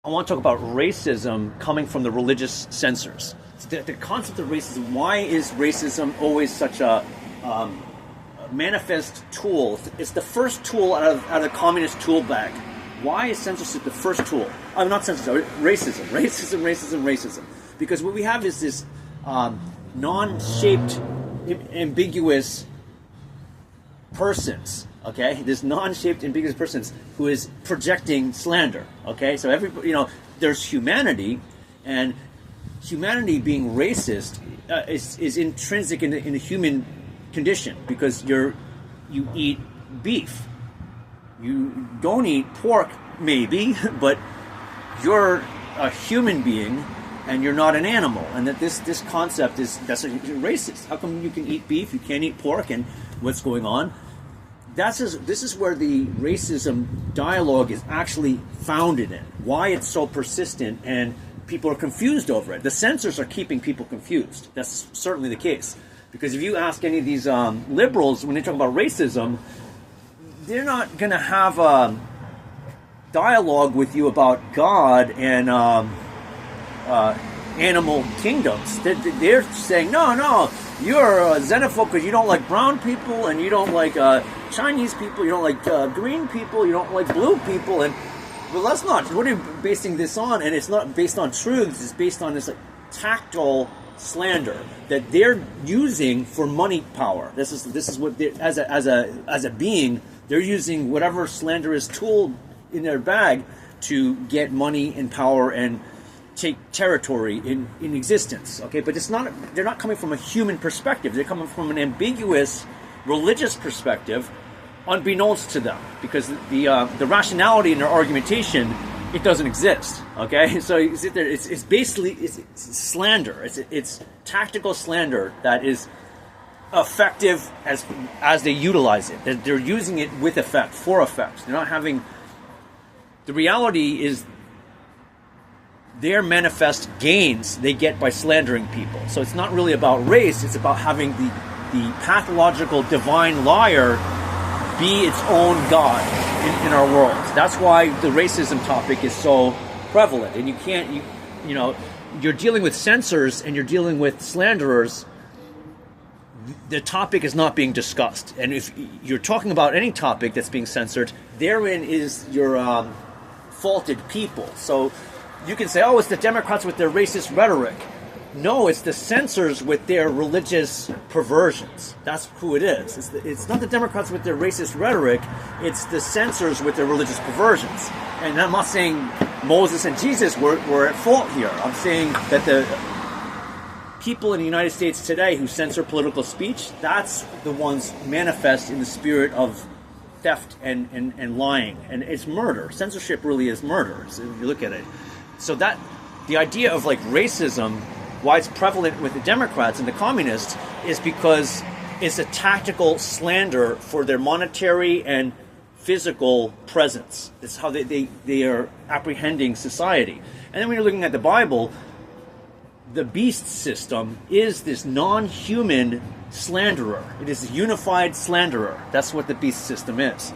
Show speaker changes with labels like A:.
A: I want to talk about racism coming from the religious censors. The concept of racism, why is racism always such a manifest tool? It's the first tool out of the communist tool bag. Why is censorship the first tool? Not censorship, racism. Because what we have is this non-shaped, ambiguous persons, okay? This non-shaped, ambiguous persons who is projecting slander, okay? So there's humanity, and humanity being racist is intrinsic in the human condition, because you eat beef. You don't eat pork, maybe, but you're a human being and you're not an animal. And that this concept that's racist. How come you can eat beef, you can't eat pork, and what's going on? This is where the racism dialogue is actually founded in. Why it's so persistent and people are confused over it. The censors are keeping people confused. That's certainly the case. Because if you ask any of these liberals, when they talk about racism, they're not going to have a dialogue with you about God and animal kingdoms. They're saying, no, you're a xenophobe because you don't like brown people, and you don't like Chinese people, you don't like green people, you don't like blue people, and well, that's not. What are you basing this on? And it's not based on truths. It's based on this tactile slander that they're using for money power. This is what as a being, they're using whatever slanderous tool in their bag to get money and power and take territory in existence. Okay, but they're not coming from a human perspective. They're coming from an ambiguous religious perspective, unbeknownst to them, because the rationality in their argumentation, it doesn't exist. Okay, so you sit there. It's basically slander. It's tactical slander that is effective as they utilize it. They're using it with effect, for effect. They're not having. The reality is their manifest gains they get by slandering people. So it's not really about race. It's about having the pathological divine liar be its own god in our world. That's why the racism topic is so prevalent. And you can't, you're dealing with censors and you're dealing with slanderers. The topic is not being discussed. And if you're talking about any topic that's being censored, therein is your faulted people. So you can say, oh, it's the Democrats with their racist rhetoric. No, it's the censors with their religious perversions. That's who it is. It's not the Democrats with their racist rhetoric. It's the censors with their religious perversions. And I'm not saying Moses and Jesus were at fault here. I'm saying that the people in the United States today who censor political speech, that's the ones manifest in the spirit of theft and lying. And it's murder. Censorship really is murder, if you look at it. So that the idea of racism, why it's prevalent with the Democrats and the communists, is because it's a tactical slander for their monetary and physical presence. It's how they are apprehending society. And then when you're looking at the Bible, the beast system is this non-human slanderer. It is a unified slanderer. That's what the beast system is.